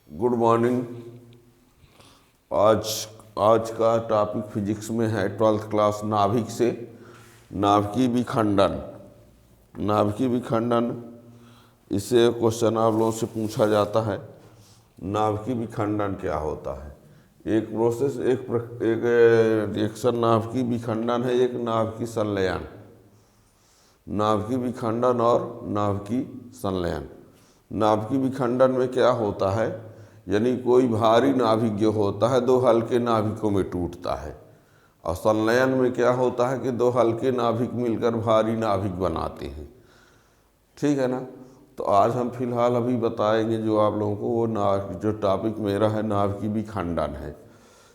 Good morning. आज आज का टॉपिक फिजिक्स में है 12th क्लास नाभिक से नाभिकीय विखंडन। नाभिकीय विखंडन, इससे क्वेश्चन आप लोगों से पूछा जाता है नाभिकीय विखंडन क्या होता है। एक प्रोसेस एक रिएक्शन नाभिकीय विखंडन है, एक नाभिकीय संलयन। नाभिकीय विखंडन और नाभिकीय संलयन। नाभिकीय विखंडन में क्या होता है, यानी कोई भारी नाभिक जो होता है दो हल्के नाभिकों में टूटता है। और संलयन में क्या होता है कि दो हल्के नाभिक मिलकर भारी नाभिक बनाते हैं। ठीक है ना। तो आज हम फिलहाल अभी बताएंगे जो आप लोगों को वो जो टॉपिक मेरा है नाभिकीय विखंडन है।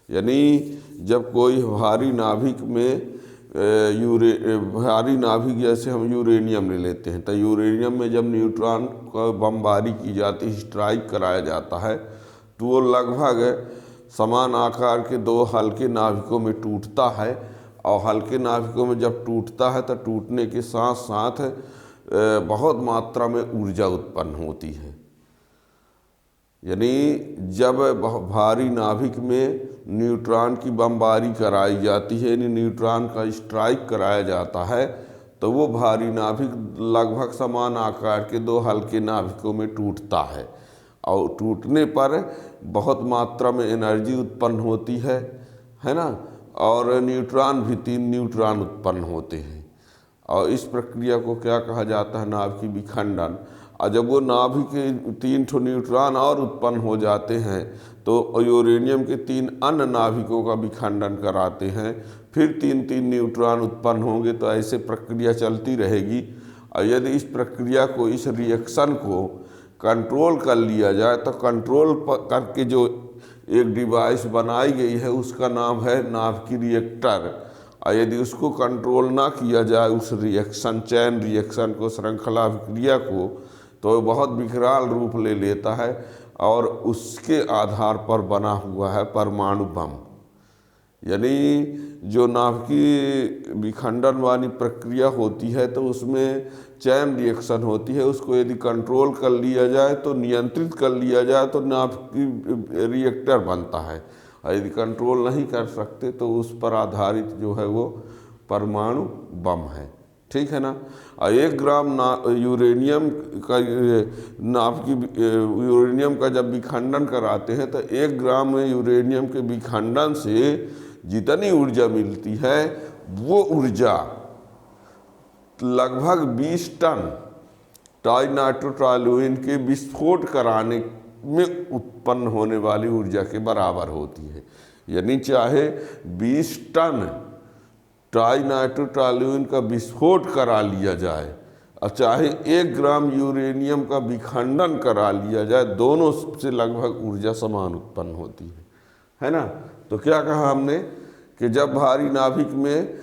यानी जब कोई भारी नाभिक में भारी नाभिक, जैसे हम यूरेनियम ले लेते हैं, तो यूरेनियम में जब न्यूट्रॉन को बमबारी की जाती है, स्ट्राइक कराया जाता है, तो वो लगभग समान आकार के दो हल्के नाभिकों में टूटता है। और हल्के नाभिकों में जब टूटता है तो टूटने के साथ साथ बहुत मात्रा में ऊर्जा उत्पन्न होती है। यानी जब भारी नाभिक में न्यूट्रॉन की बमबारी कराई जाती है, यानी न्यूट्रॉन का स्ट्राइक कराया जाता है, तो वो भारी नाभिक लगभग समान आकार के दो हल्के नाभिकों में टूटता है। और टूटने पर बहुत मात्रा में एनर्जी उत्पन्न होती है ना। और न्यूट्रॉन भी 3 न्यूट्रॉन उत्पन्न होते हैं। और इस प्रक्रिया को क्या कहा जाता है, नाभिकीय विखंडन। और जब वो नाभिक के 3 न्यूट्रॉन और उत्पन्न हो जाते हैं तो यूरेनियम के 3 अन्य नाभिकों का विखंडन कराते हैं, फिर 3 न्यूट्रॉन उत्पन्न होंगे। तो ऐसे प्रक्रिया चलती रहेगी। और यदि इस प्रक्रिया को, इस रिएक्शन को कंट्रोल कर लिया जाए तो कंट्रोल करके जो एक डिवाइस बनाई गई है उसका नाम है नाभिकीय रिएक्टर। और यदि उसको कंट्रोल ना किया जाए, उस रिएक्शन, चैन रिएक्शन को, श्रृंखला अभिक्रिया को, तो बहुत विकराल रूप ले लेता है। और उसके आधार पर बना हुआ है परमाणु बम। यानी जो नाभिकीय विखंडन वाली प्रक्रिया होती है तो उसमें चैन रिएक्शन होती है। उसको यदि कंट्रोल कर लिया जाए, तो नियंत्रित कर लिया जाए, तो नाभिकीय रिएक्टर बनता है। और यदि कंट्रोल नहीं कर सकते तो उस पर आधारित जो है वो परमाणु बम है। ठीक है ना। और 1 ग्राम यूरेनियम का यूरेनियम का जब विखंडन कराते हैं तो 1 ग्राम यूरेनियम के विखंडन से जितनी ऊर्जा मिलती है वो ऊर्जा लगभग 20 टन ट्राइनाइट्रोटोलुएन के विस्फोट कराने में उत्पन्न होने वाली ऊर्जा के बराबर होती है। यानी चाहे 20 टन ट्राइनाइट्रोटोलुएन का विस्फोट करा लिया जाए और चाहे 1 ग्राम यूरेनियम का विखंडन करा लिया जाए, दोनों से लगभग ऊर्जा समान उत्पन्न होती है ना। तो क्या कहा हमने कि जब भारी नाभिक में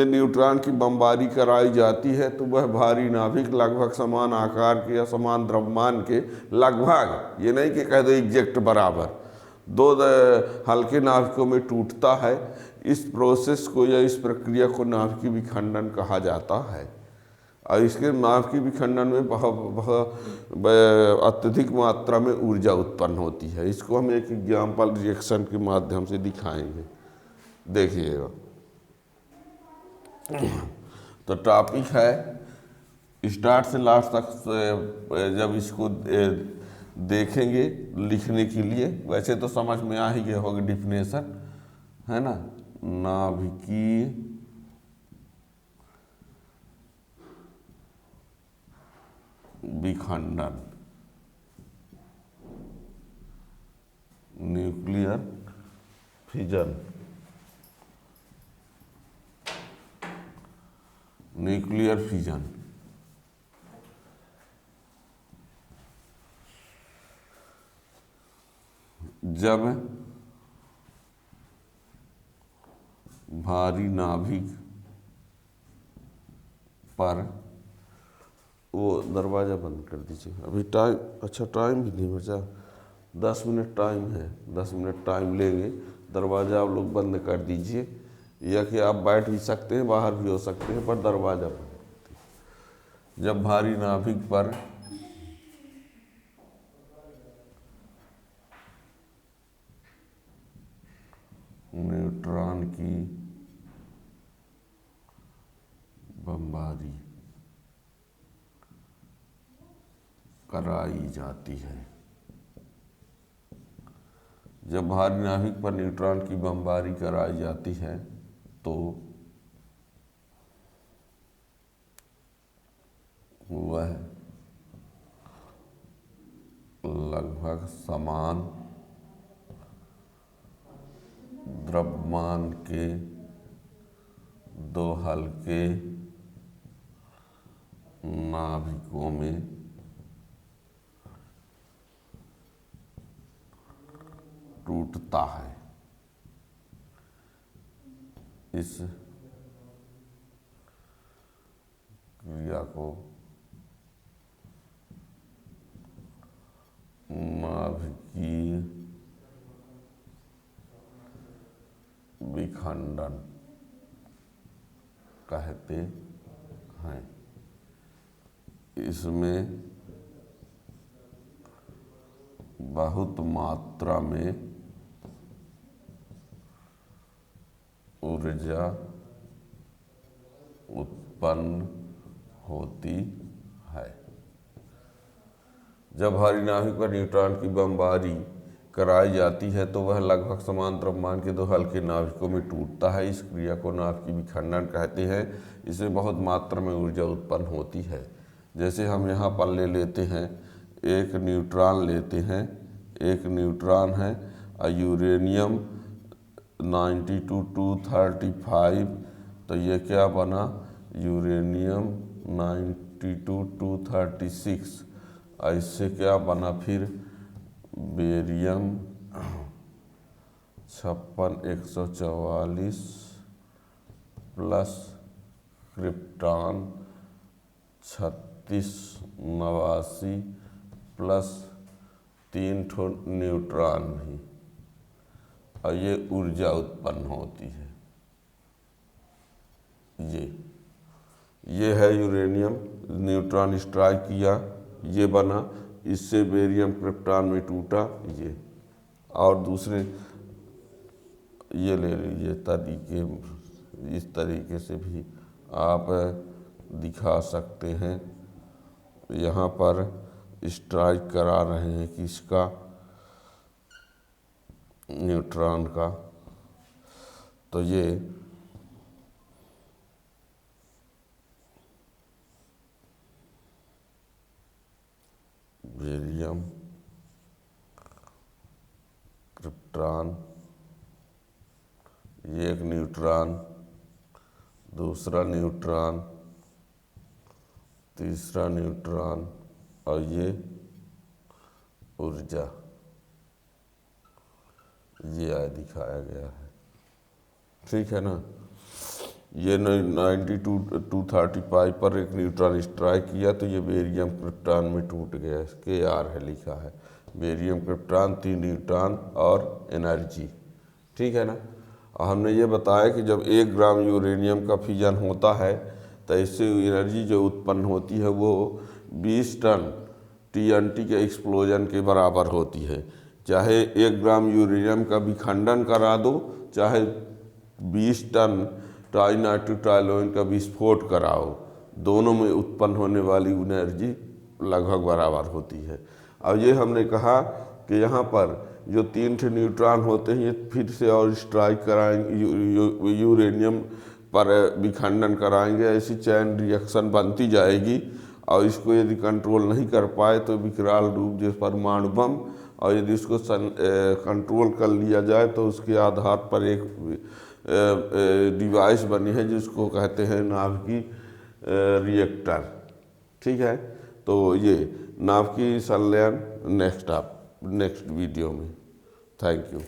न्यूट्रॉन की बमबारी कराई जाती है तो वह भारी नाभिक लगभग समान आकार के या समान द्रव्यमान के, लगभग, ये नहीं कि कह दो एग्जैक्ट बराबर, 2 हल्के नाभिकों में टूटता है। इस प्रोसेस को या इस प्रक्रिया को नाभिकीय विखंडन कहा जाता है। और इसके नाभिकीय विखंडन में बहुत अत्यधिक मात्रा में ऊर्जा उत्पन्न होती है। इसको हम एक एग्जाम्पल रिएक्शन के माध्यम से दिखाएंगे, देखिएगा। तो टॉपिक है स्टार्ट से लास्ट तक, जब इसको देखेंगे लिखने के लिए, वैसे तो समझ में आ ही गया होगा डिफिनेशन, है ना। नाभिकीय विखंडन, न्यूक्लियर फिजन, न्यूक्लियर फिजन। जब भारी नाभिक पर, वो दरवाज़ा बंद कर दीजिए, अभी टाइम, अच्छा टाइम भी नहीं बचा, 10 मिनट टाइम है, 10 मिनट टाइम लेंगे। दरवाज़ा आप लोग बंद कर दीजिए, या कि आप बैठ भी सकते हैं, बाहर भी हो सकते हैं, पर दरवाज़ा बंद। जब भारी नाभिक पर न्यूट्रॉन की बमबारी कराई जाती है। जब भारी नाभिक पर न्यूट्रॉन की बमबारी कराई जाती है तो वह लगभग समान द्रव्यमान के दो हल्के नाभिकों में टूटता है। इस क्रिया को नाभिकीय विखंडन कहते हैं। इसमें बहुत मात्रा में ऊर्जा उत्पन्न होती है। जब भारी नाभिक पर न्यूट्रॉन की बमबारी कराई जाती है तो वह लगभग समान द्रव्यमान के दो हल्के नाभिकों में टूटता है। इस क्रिया को नाभिकीय विखंडन कहते हैं। इसमें बहुत मात्रा में ऊर्जा उत्पन्न होती है। जैसे हम यहाँ पर ले लेते हैं, एक न्यूट्रॉन लेते हैं, एक न्यूट्रॉन है यूरेनियम 92-235, तो ये क्या बना, यूरेनियम 92-236। इससे क्या बना फिर barium 56-144 plus krypton 36-89 plus 3 neutron ही, और ये ऊर्जा उत्पन्न होती है। ये है यूरेनियम, न्यूट्रॉन स्ट्राइक किया, ये बना, इससे बेरियम क्रिप्टॉन में टूटा ये। और दूसरे ये ले लीजिए तरीके, इस तरीके से भी आप दिखा सकते हैं। यहाँ पर स्ट्राइक करा रहे हैं किसका, न्यूट्रॉन का, तो ये बेरियम क्रिप्टॉन, ये एक न्यूट्रॉन, दूसरा न्यूट्रॉन, तीसरा न्यूट्रॉन, और ये ऊर्जा, ये दिखाया गया है। ठीक है ना। ये 92-235 पर एक न्यूट्रॉन स्ट्राइक किया तो ये बेरियम क्रिप्टॉन में टूट गया। इसके आर है लिखा है, बेरियम क्रिप्टॉन 3 न्यूट्रॉन और एनर्जी। ठीक है ना। और हमने ये बताया कि जब 1 ग्राम यूरेनियम का फिजन होता है तो इससे एनर्जी जो उत्पन्न होती है वो 20 टन TNT के एक्सप्लोजन के बराबर होती है। चाहे 1 ग्राम यूरेनियम का विखंडन करा दो, चाहे 20 टन ट्राइनाइट्रोटाइलोइन का विस्फोट कराओ, दोनों में उत्पन्न होने वाली एनर्जी लगभग बराबर होती है। अब ये हमने कहा कि यहाँ पर जो 3 न्यूट्रॉन होते हैं ये फिर से और स्ट्राइक कराएंगे, यूरेनियम पर विखंडन कराएंगे। ऐसी चैन रिएक्शन बनती जाएगी और इसको यदि कंट्रोल नहीं कर पाए तो विकराल रूप जैसे परमाणु बम, और यदि इसको कंट्रोल कर लिया जाए तो उसके आधार पर एक डिवाइस बनी है जिसको कहते हैं नाभिकीय रिएक्टर। ठीक है। तो ये नाभिकीय संलयन नेक्स्ट वीडियो में। Thank you.